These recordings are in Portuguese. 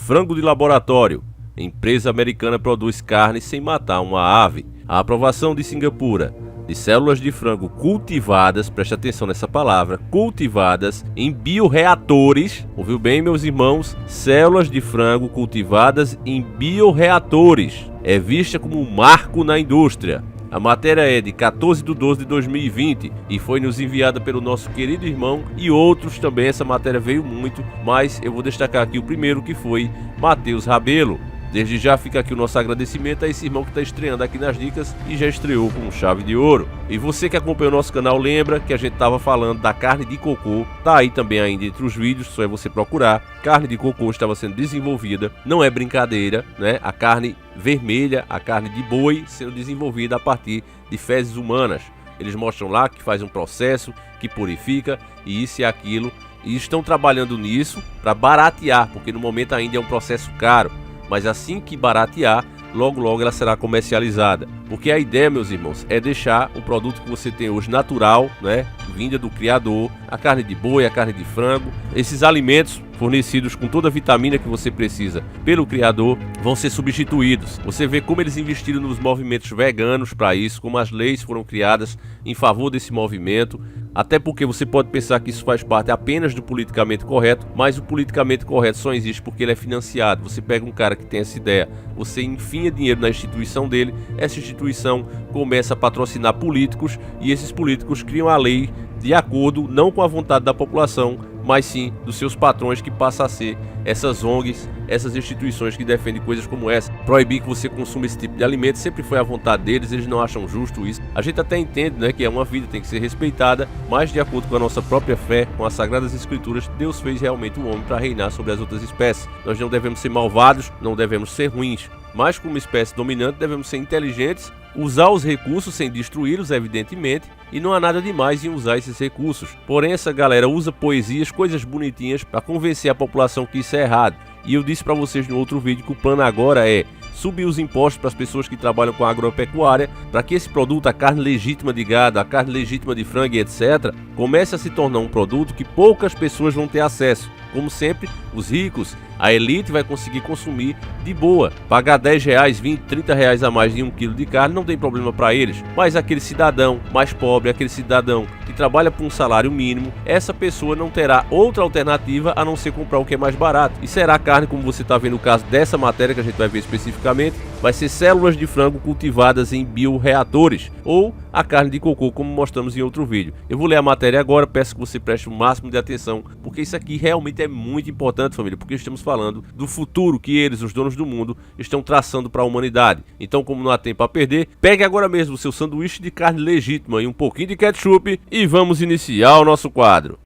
frango de laboratório. Empresa americana produz carne sem matar uma ave. A aprovação de Singapura de células de frango cultivadas, preste atenção nessa palavra, cultivadas em bioreatores, ouviu bem, meus irmãos? Células de frango cultivadas em bioreatores. É vista como um marco na indústria. A matéria é de 14/12/2020 e foi nos enviada pelo nosso querido irmão e outros também. Essa matéria veio muito, mas eu vou destacar aqui o primeiro, que foi Matheus Rabelo. Desde já fica aqui o nosso agradecimento a esse irmão que está estreando aqui nas dicas e já estreou com chave de ouro. E você que acompanha o nosso canal lembra que a gente estava falando da carne de cocô, tá aí também ainda entre os vídeos, só é você procurar. Carne de cocô estava sendo desenvolvida, não é brincadeira, né? A carne vermelha, a carne de boi sendo desenvolvida a partir de fezes humanas. Eles mostram lá que faz um processo, que purifica e isso e aquilo. E estão trabalhando nisso para baratear, porque no momento ainda é um processo caro. Mas assim que baratear, logo logo ela será comercializada. Porque a ideia, meus irmãos, é deixar o produto que você tem hoje natural, né? Vinda do criador, a carne de boi, a carne de frango. Esses alimentos fornecidos com toda a vitamina que você precisa pelo criador vão ser substituídos. Você vê como eles investiram nos movimentos veganos para isso, como as leis foram criadas em favor desse movimento. Até porque você pode pensar que isso faz parte apenas do politicamente correto, mas o politicamente correto só existe porque ele é financiado. Você pega um cara que tem essa ideia, você enfia dinheiro na instituição dele, essa instituição começa a patrocinar políticos e esses políticos criam a lei de acordo não com a vontade da população, mas sim dos seus patrões, que passa a ser essas ONGs, essas instituições que defendem coisas como essa. Proibir que você consuma esse tipo de alimento sempre foi a vontade deles, eles não acham justo isso. A gente até entende, né, que é uma vida, tem que ser respeitada, mas de acordo com a nossa própria fé, com as Sagradas Escrituras, Deus fez realmente o homem para reinar sobre as outras espécies. Nós não devemos ser malvados, não devemos ser ruins, mas como espécie dominante devemos ser inteligentes, usar os recursos sem destruí-los, evidentemente, e não há nada demais em usar esses recursos. Porém, essa galera usa poesias, coisas bonitinhas para convencer a população que isso é errado. E eu disse para vocês no outro vídeo que o plano agora é subir os impostos para as pessoas que trabalham com agropecuária, para que esse produto, a carne legítima de gado, a carne legítima de frango e etc., comece a se tornar um produto que poucas pessoas vão ter acesso. Como sempre, os ricos, a elite vai conseguir consumir de boa. Pagar 10 reais, 20, 30 reais a mais de 1 quilo de carne não tem problema para eles. Mas aquele cidadão mais pobre, aquele cidadão que trabalha por um salário mínimo, essa pessoa não terá outra alternativa a não ser comprar o que é mais barato. E será carne, como você está vendo no caso dessa matéria que a gente vai ver especificamente, vai ser células de frango cultivadas em bioreatores, ou a carne de cocô, como mostramos em outro vídeo. Eu vou ler a matéria agora, peço que você preste o máximo de atenção, porque isso aqui realmente é muito importante, família, porque estamos falando do futuro que eles, os donos do mundo, estão traçando para a humanidade. Então, como não há tempo a perder, pegue agora mesmo o seu sanduíche de carne legítima e um pouquinho de ketchup e vamos iniciar o nosso quadro.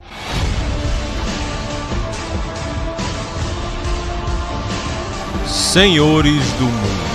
Senhores do mundo.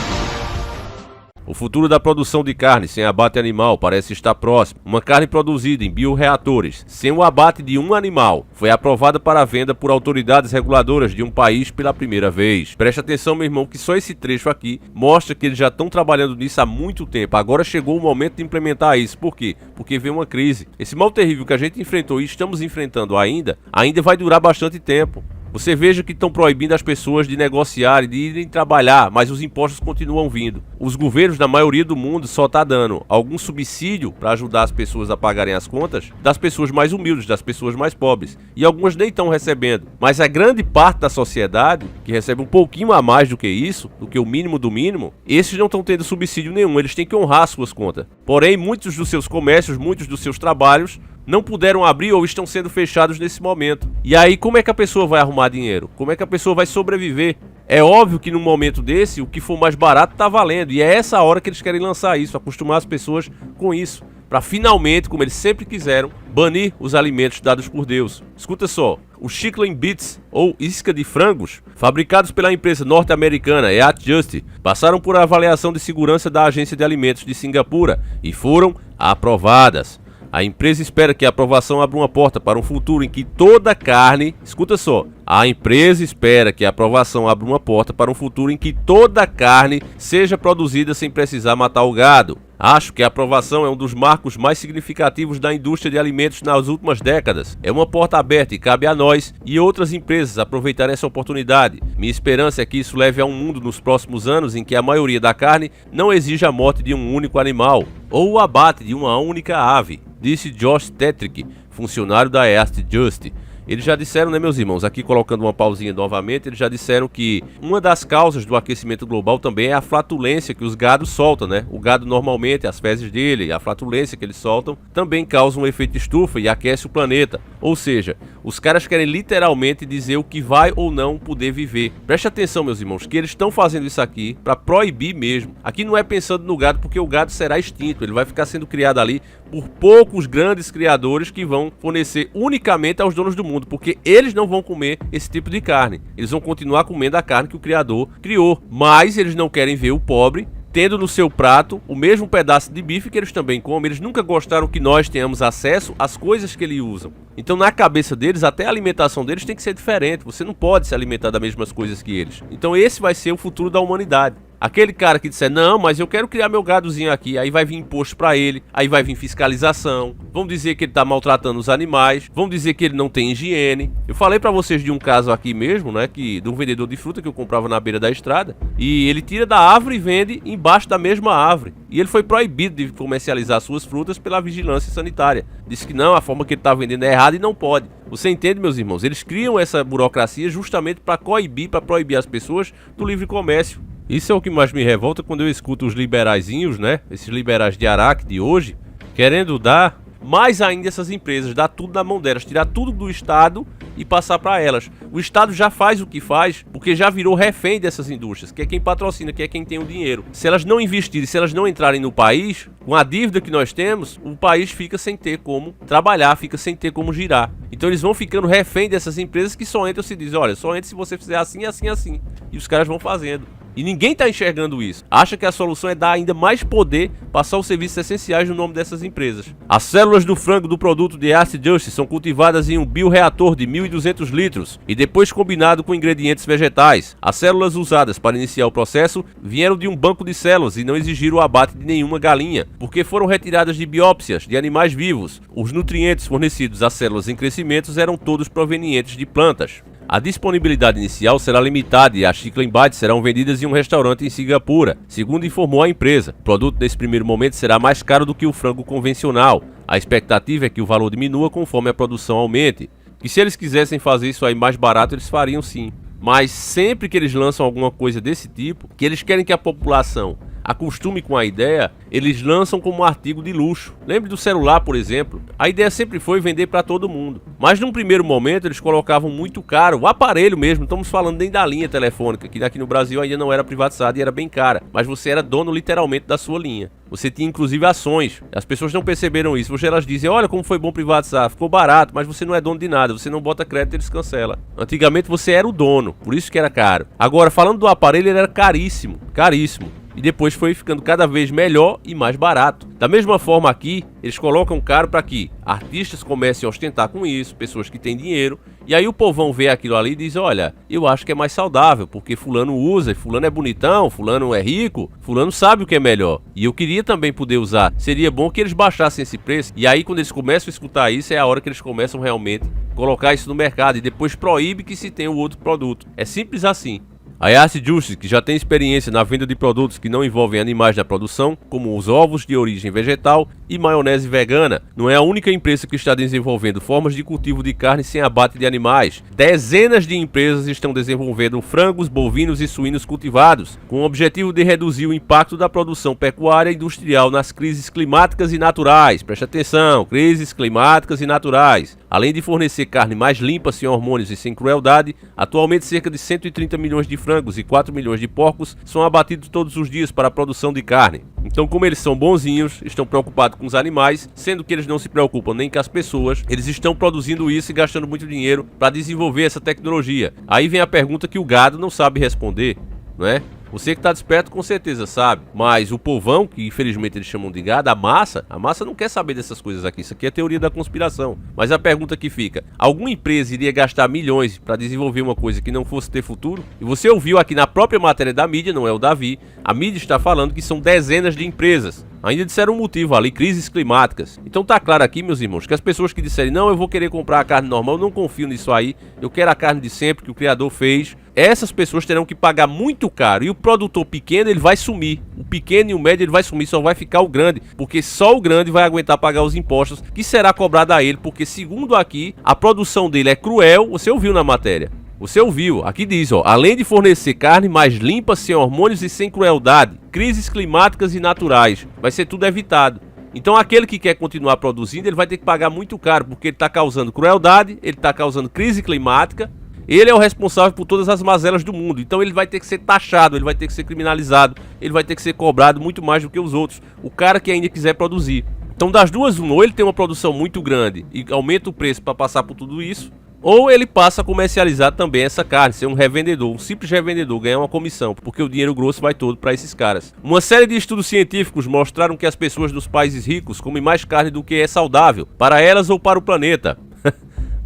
O futuro da produção de carne sem abate animal parece estar próximo. Uma carne produzida em bioreatores, sem o abate de um animal, foi aprovada para venda por autoridades reguladoras de um país pela primeira vez. Preste atenção, meu irmão, que só esse trecho aqui mostra que eles já estão trabalhando nisso há muito tempo. Agora chegou o momento de implementar isso. Por quê? Porque veio uma crise. Esse mal terrível que a gente enfrentou e estamos enfrentando ainda vai durar bastante tempo. Você veja que estão proibindo as pessoas de negociar, de irem trabalhar, mas os impostos continuam vindo. Os governos da maioria do mundo só estão dando algum subsídio para ajudar as pessoas a pagarem as contas das pessoas mais humildes, das pessoas mais pobres. E algumas nem estão recebendo. Mas a grande parte da sociedade, que recebe um pouquinho a mais do que isso, do que o mínimo do mínimo, esses não estão tendo subsídio nenhum, eles têm que honrar as suas contas. Porém, muitos dos seus comércios, muitos dos seus trabalhos não puderam abrir ou estão sendo fechados nesse momento. E aí, como é que a pessoa vai arrumar dinheiro? Como é que a pessoa vai sobreviver? É óbvio que num momento desse, o que for mais barato tá valendo. E é essa hora que eles querem lançar isso, acostumar as pessoas com isso. Para finalmente, como eles sempre quiseram, banir os alimentos dados por Deus. Escuta só, os Chicken Bits, ou isca de frangos, fabricados pela empresa norte-americana Just, passaram por avaliação de segurança da Agência de Alimentos de Singapura e foram aprovadas. A empresa espera que a aprovação abra uma porta para um futuro em que toda carne... Escuta só. A empresa espera que a aprovação abra uma porta para um futuro em que toda carne seja produzida sem precisar matar o gado. Acho que a aprovação é um dos marcos mais significativos da indústria de alimentos nas últimas décadas. É uma porta aberta e cabe a nós e outras empresas aproveitarem essa oportunidade. Minha esperança é que isso leve a um mundo nos próximos anos em que a maioria da carne não exige a morte de um único animal ou o abate de uma única ave, disse Josh Tetrick, funcionário da Earth Just. Eles já disseram, né, meus irmãos, aqui colocando uma pausinha novamente, eles já disseram que uma das causas do aquecimento global também é a flatulência que os gados soltam, né? O gado normalmente, as fezes dele, a flatulência que eles soltam, também causa um efeito estufa e aquece o planeta. Ou seja, os caras querem literalmente dizer o que vai ou não poder viver. Preste atenção, meus irmãos, que eles estão fazendo isso aqui para proibir mesmo. Aqui não é pensando no gado, porque o gado será extinto, ele vai ficar sendo criado ali por poucos grandes criadores que vão fornecer unicamente aos donos do mundo, porque eles não vão comer esse tipo de carne. Eles vão continuar comendo a carne que o criador criou, mas eles não querem ver o pobre tendo no seu prato o mesmo pedaço de bife que eles também comem. Eles nunca gostaram que nós tenhamos acesso às coisas que eles usam. Então, na cabeça deles, até a alimentação deles tem que ser diferente. Você não pode se alimentar das mesmas coisas que eles. Então, esse vai ser o futuro da humanidade. Aquele cara que disser, não, mas eu quero criar meu gadozinho aqui, aí vai vir imposto pra ele, aí vai vir fiscalização, vão dizer que ele tá maltratando os animais, vão dizer que ele não tem higiene. Eu falei pra vocês de um caso aqui mesmo, né, de um vendedor de fruta que eu comprava na beira da estrada, e ele tira da árvore e vende embaixo da mesma árvore. E ele foi proibido de comercializar suas frutas pela vigilância sanitária. Disse que não, a forma que ele tá vendendo é errada e não pode. Você entende, meus irmãos? Eles criam essa burocracia justamente para proibir as pessoas do livre comércio. Isso é o que mais me revolta quando eu escuto os liberaizinhos, né? Esses liberais de Araque de hoje, querendo dar mais ainda essas empresas, dar tudo na mão delas, tirar tudo do Estado e passar para elas. O Estado já faz o que faz, porque já virou refém dessas indústrias, que é quem patrocina, que é quem tem o dinheiro. Se elas não investirem, se elas não entrarem no país, com a dívida que nós temos, o país fica sem ter como trabalhar, fica sem ter como girar. Então eles vão ficando refém dessas empresas que só entram se dizem, olha, só entra se você fizer assim, assim, assim. E os caras vão fazendo. E ninguém está enxergando isso. Acha que a solução é dar ainda mais poder, passar os serviços essenciais no nome dessas empresas. As células do frango do produto de Earth Just são cultivadas em um bioreator de 1.200 litros e depois combinado com ingredientes vegetais. As células usadas para iniciar o processo vieram de um banco de células e não exigiram o abate de nenhuma galinha, porque foram retiradas de biópsias de animais vivos. Os nutrientes fornecidos às células em crescimento eram todos provenientes de plantas. A disponibilidade inicial será limitada e as Chicken Bites serão vendidas em um restaurante em Singapura, segundo informou a empresa. O produto nesse primeiro momento será mais caro do que o frango convencional. A expectativa é que o valor diminua conforme a produção aumente. Que se eles quisessem fazer isso aí mais barato, eles fariam sim. Mas sempre que eles lançam alguma coisa desse tipo, que eles querem que a população acostume com a ideia, eles lançam como um artigo de luxo. Lembre do celular, por exemplo. A ideia sempre foi vender para todo mundo. Mas num primeiro momento eles colocavam muito caro o aparelho mesmo. Não estamos falando nem da linha telefônica, que aqui no Brasil ainda não era privatizada e era bem cara. Mas você era dono literalmente da sua linha. Você tinha inclusive ações. As pessoas não perceberam isso. Hoje elas dizem, olha como foi bom privatizar, ficou barato, mas você não é dono de nada. Você não bota crédito e eles cancelam. Antigamente você era o dono, por isso que era caro. Agora, falando do aparelho, ele era caríssimo. Caríssimo. E depois foi ficando cada vez melhor e mais barato. Da mesma forma aqui, eles colocam caro para que artistas comecem a ostentar com isso, pessoas que têm dinheiro, e aí o povão vê aquilo ali e diz, olha, eu acho que é mais saudável, porque fulano usa, fulano é bonitão, fulano é rico, fulano sabe o que é melhor. E eu queria também poder usar. Seria bom que eles baixassem esse preço, e aí quando eles começam a escutar isso, é a hora que eles começam realmente a colocar isso no mercado, e depois proíbe que se tenha o outro produto. É simples assim. A Earth Just, que já tem experiência na venda de produtos que não envolvem animais na produção, como os ovos de origem vegetal e maionese vegana, não é a única empresa que está desenvolvendo formas de cultivo de carne sem abate de animais. Dezenas de empresas estão desenvolvendo frangos, bovinos e suínos cultivados, com o objetivo de reduzir o impacto da produção pecuária e industrial nas crises climáticas e naturais. Preste atenção, crises climáticas e naturais. Além de fornecer carne mais limpa, sem hormônios e sem crueldade, atualmente cerca de 130 milhões de frangos e 4 milhões de porcos são abatidos todos os dias para a produção de carne. Então, como eles são bonzinhos, estão preocupados com os animais, sendo que eles não se preocupam nem com as pessoas, eles estão produzindo isso e gastando muito dinheiro para desenvolver essa tecnologia. Aí vem a pergunta que o gado não sabe responder, não é? Você que tá desperto com certeza sabe, mas o povão, que infelizmente eles chamam de gado, a massa não quer saber dessas coisas aqui. Isso aqui é teoria da conspiração. Mas a pergunta que fica, alguma empresa iria gastar milhões para desenvolver uma coisa que não fosse ter futuro? E você ouviu aqui na própria matéria da mídia, não é o Davi, a mídia está falando que são dezenas de empresas. Ainda disseram um motivo ali, crises climáticas. Então tá claro aqui, meus irmãos, que as pessoas que disserem, não, eu vou querer comprar a carne normal, eu não confio nisso aí, eu quero a carne de sempre que o criador fez, essas pessoas terão que pagar muito caro. E o produtor pequeno, ele vai sumir. O pequeno e o médio, ele vai sumir, só vai ficar o grande, porque só o grande vai aguentar pagar os impostos que será cobrado a ele, porque segundo aqui, a produção dele é cruel, você ouviu na matéria. Você ouviu, aqui diz, ó, além de fornecer carne mais limpa, sem hormônios e sem crueldade, crises climáticas e naturais, vai ser tudo evitado. Então aquele que quer continuar produzindo, ele vai ter que pagar muito caro, porque ele está causando crueldade, ele está causando crise climática, ele é o responsável por todas as mazelas do mundo, então ele vai ter que ser taxado, ele vai ter que ser criminalizado, ele vai ter que ser cobrado muito mais do que os outros, o cara que ainda quiser produzir. Então das duas, ou ele tem uma produção muito grande e aumenta o preço para passar por tudo isso, ou ele passa a comercializar também essa carne, ser um revendedor, um simples revendedor, ganhar uma comissão, porque o dinheiro grosso vai todo para esses caras. Uma série de estudos científicos mostraram que as pessoas dos países ricos comem mais carne do que é saudável, para elas ou para o planeta.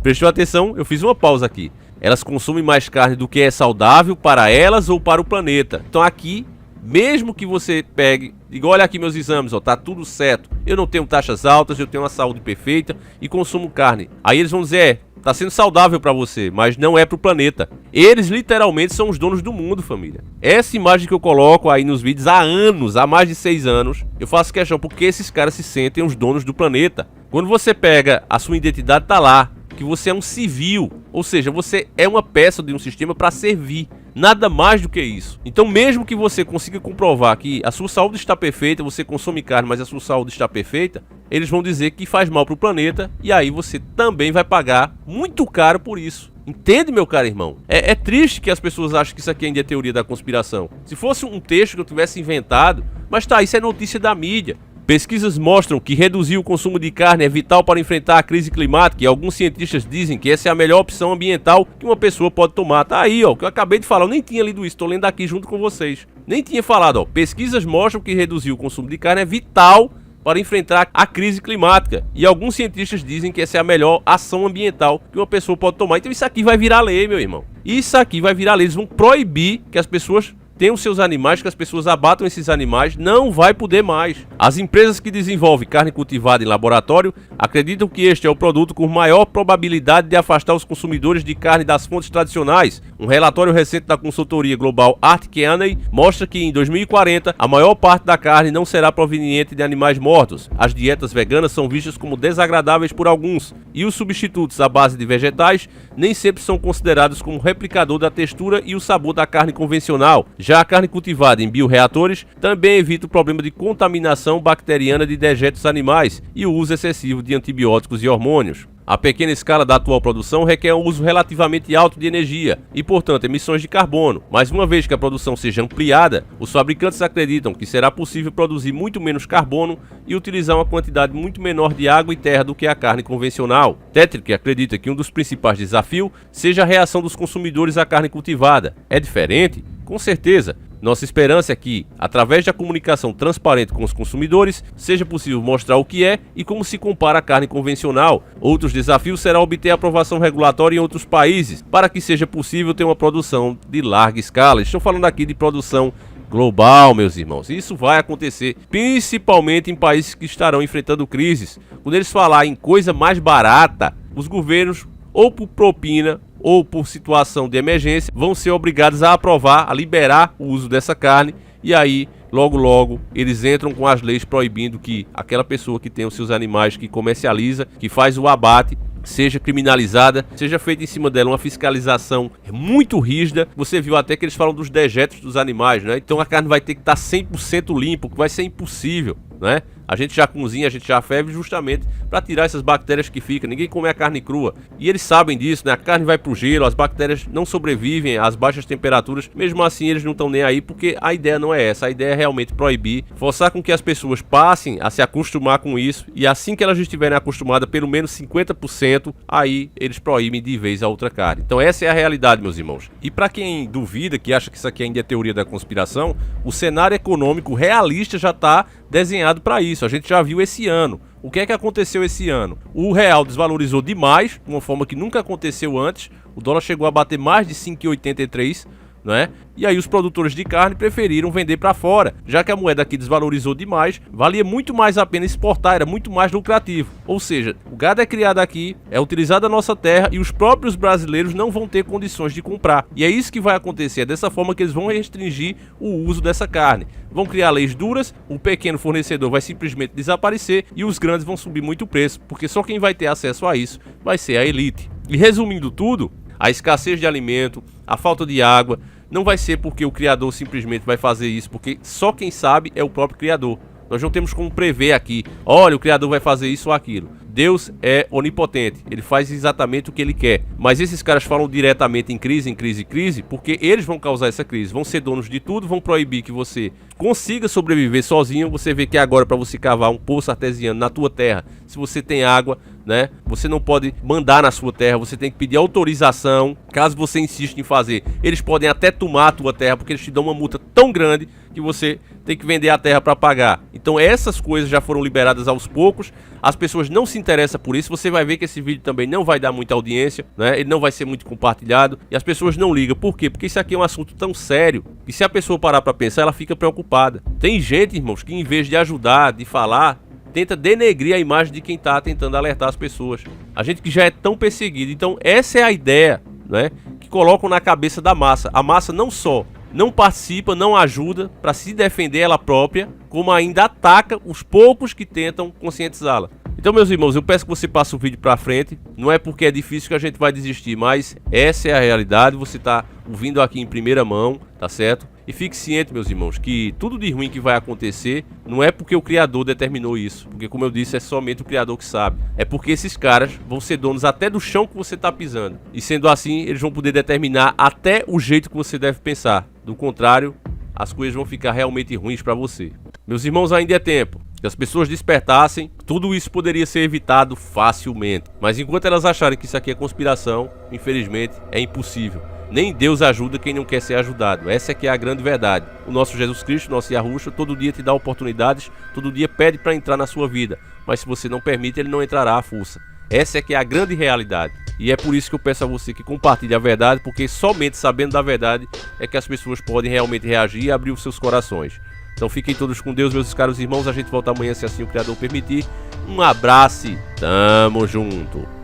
Prestou atenção? Eu fiz uma pausa aqui. Elas consomem mais carne do que é saudável para elas ou para o planeta. Então aqui, mesmo que você pegue, diga, olha aqui meus exames, ó, tá tudo certo, eu não tenho taxas altas, eu tenho uma saúde perfeita e consumo carne. Aí eles vão dizer, tá sendo saudável para você, mas não é pro planeta. Eles literalmente são os donos do mundo, família. Essa imagem que eu coloco aí nos vídeos há anos, há mais de 6 anos, eu faço questão porque esses caras se sentem os donos do planeta. Quando você pega a sua identidade, tá lá que você é um civil, ou seja, você é uma peça de um sistema para servir. Nada mais do que isso. Então mesmo que você consiga comprovar que a sua saúde está perfeita, você consome carne, mas a sua saúde está perfeita, eles vão dizer que faz mal para o planeta, e aí você também vai pagar muito caro por isso. Entende, meu caro irmão? É triste que as pessoas achem que isso aqui ainda é teoria da conspiração. Se fosse um texto que eu tivesse inventado, mas tá, isso é notícia da mídia. Pesquisas mostram que reduzir o consumo de carne é vital para enfrentar a crise climática e alguns cientistas dizem que essa é a melhor opção ambiental que uma pessoa pode tomar. Tá aí, ó, que eu acabei de falar, eu nem tinha lido isso, tô lendo aqui junto com vocês. Nem tinha falado, ó, pesquisas mostram que reduzir o consumo de carne é vital para enfrentar a crise climática. E alguns cientistas dizem que essa é a melhor ação ambiental que uma pessoa pode tomar. Então isso aqui vai virar lei, meu irmão. Isso aqui vai virar lei, eles vão proibir que as pessoas tenham seus animais, que as pessoas abatam esses animais, não vai poder mais. As empresas que desenvolvem carne cultivada em laboratório acreditam que este é o produto com maior probabilidade de afastar os consumidores de carne das fontes tradicionais. Um relatório recente da consultoria global Arctic Honey mostra que em 2040 a maior parte da carne não será proveniente de animais mortos. As dietas veganas são vistas como desagradáveis por alguns, e os substitutos à base de vegetais nem sempre são considerados como replicador da textura e o sabor da carne convencional. Já a carne cultivada em bioreatores também evita o problema de contaminação bacteriana de dejetos animais e o uso excessivo de antibióticos e hormônios. A pequena escala da atual produção requer um uso relativamente alto de energia e, portanto, emissões de carbono. Mas uma vez que a produção seja ampliada, os fabricantes acreditam que será possível produzir muito menos carbono e utilizar uma quantidade muito menor de água e terra do que a carne convencional. Tetrick acredita que um dos principais desafios seja a reação dos consumidores à carne cultivada. É diferente? Com certeza. Nossa esperança é que, através da comunicação transparente com os consumidores, seja possível mostrar o que é e como se compara a carne convencional. Outros desafios será obter aprovação regulatória em outros países, para que seja possível ter uma produção de larga escala. Estou falando aqui de produção global, meus irmãos. Isso vai acontecer principalmente em países que estarão enfrentando crises. Quando eles falarem em coisa mais barata, os governos, ou por propina ou por situação de emergência, vão ser obrigados a aprovar, a liberar o uso dessa carne, e aí logo eles entram com as leis proibindo que aquela pessoa que tem os seus animais, que comercializa, que faz o abate, seja criminalizada, seja feita em cima dela uma fiscalização muito rígida. Você viu até que eles falam dos dejetos dos animais, né? Então a carne vai ter que estar 100% limpa, que vai ser impossível. né? A gente já cozinha, a gente já ferve justamente para tirar essas bactérias que ficam. Ninguém come a carne crua. E eles sabem disso, né? A carne vai pro gelo, as bactérias não sobrevivem às baixas temperaturas. Mesmo assim, eles não estão nem aí, porque a ideia não é essa. A ideia é realmente proibir, forçar com que as pessoas passem a se acostumar com isso. E assim que elas estiverem acostumadas, pelo menos 50%, aí eles proíbem de vez a outra carne. Então essa é a realidade, meus irmãos. E para quem duvida, que acha que isso aqui ainda é teoria da conspiração, o cenário econômico realista já está desenhado para isso. A gente já viu esse ano. O que é que aconteceu esse ano? O real desvalorizou demais, de uma forma que nunca aconteceu antes. O dólar chegou a bater mais de 5,83, né? E aí os produtores de carne preferiram vender para fora, já que a moeda aqui desvalorizou demais, valia muito mais a pena exportar, era muito mais lucrativo. Ou seja, o gado é criado aqui, é utilizado na nossa terra e os próprios brasileiros não vão ter condições de comprar. E é isso que vai acontecer, é dessa forma que eles vão restringir o uso dessa carne. Vão criar leis duras, o pequeno fornecedor vai simplesmente desaparecer e os grandes vão subir muito o preço, porque só quem vai ter acesso a isso vai ser a elite. E resumindo tudo, a escassez de alimento, a falta de água, não vai ser porque o criador simplesmente vai fazer isso, porque só quem sabe é o próprio criador. Nós não temos como prever aqui, olha, o criador vai fazer isso ou aquilo. Deus é onipotente, ele faz exatamente o que ele quer. Mas esses caras falam diretamente em crise, porque eles vão causar essa crise, vão ser donos de tudo, vão proibir que você consiga sobreviver sozinho. Você vê que agora, para você cavar um poço artesiano na tua terra, se você tem água, né, você não pode mandar na sua terra, você tem que pedir autorização. Caso você insista em fazer, eles podem até tomar a tua terra, porque eles te dão uma multa tão grande que você tem que vender a terra para pagar. Então essas coisas já foram liberadas aos poucos. As pessoas não se interessam por isso. Você vai ver que esse vídeo também não vai dar muita audiência, né? Ele não vai ser muito compartilhado e as pessoas não ligam. Por quê? Porque isso aqui é um assunto tão sério que se a pessoa parar para pensar, ela fica preocupada. Tem gente, irmãos, que em vez de ajudar, de falar, tenta denegrir a imagem de quem está tentando alertar as pessoas. A gente que já é tão perseguido. Então essa é a ideia, né, que colocam na cabeça da massa. A massa não só não participa, não ajuda para se defender ela própria, como ainda ataca os poucos que tentam conscientizá-la. Então, meus irmãos, eu peço que você passe o vídeo para frente. Não é porque é difícil que a gente vai desistir, mas essa é a realidade. Você está ouvindo aqui em primeira mão, tá certo? E fique ciente, meus irmãos, que tudo de ruim que vai acontecer não é porque o Criador determinou isso. Porque, como eu disse, é somente o Criador que sabe. É porque esses caras vão ser donos até do chão que você está pisando. E sendo assim, eles vão poder determinar até o jeito que você deve pensar. Do contrário, as coisas vão ficar realmente ruins para você. Meus irmãos, ainda é tempo. Se as pessoas despertassem, tudo isso poderia ser evitado facilmente. Mas enquanto elas acharem que isso aqui é conspiração, infelizmente, é impossível. Nem Deus ajuda quem não quer ser ajudado. Essa é que é a grande verdade. O nosso Jesus Cristo, nosso Yahushua, todo dia te dá oportunidades, todo dia pede para entrar na sua vida. Mas se você não permite, ele não entrará à força. Essa é que é a grande realidade. E é por isso que eu peço a você que compartilhe a verdade, porque somente sabendo da verdade é que as pessoas podem realmente reagir e abrir os seus corações. Então fiquem todos com Deus, meus caros irmãos. A gente volta amanhã, se assim o Criador permitir. Um abraço e tamo junto.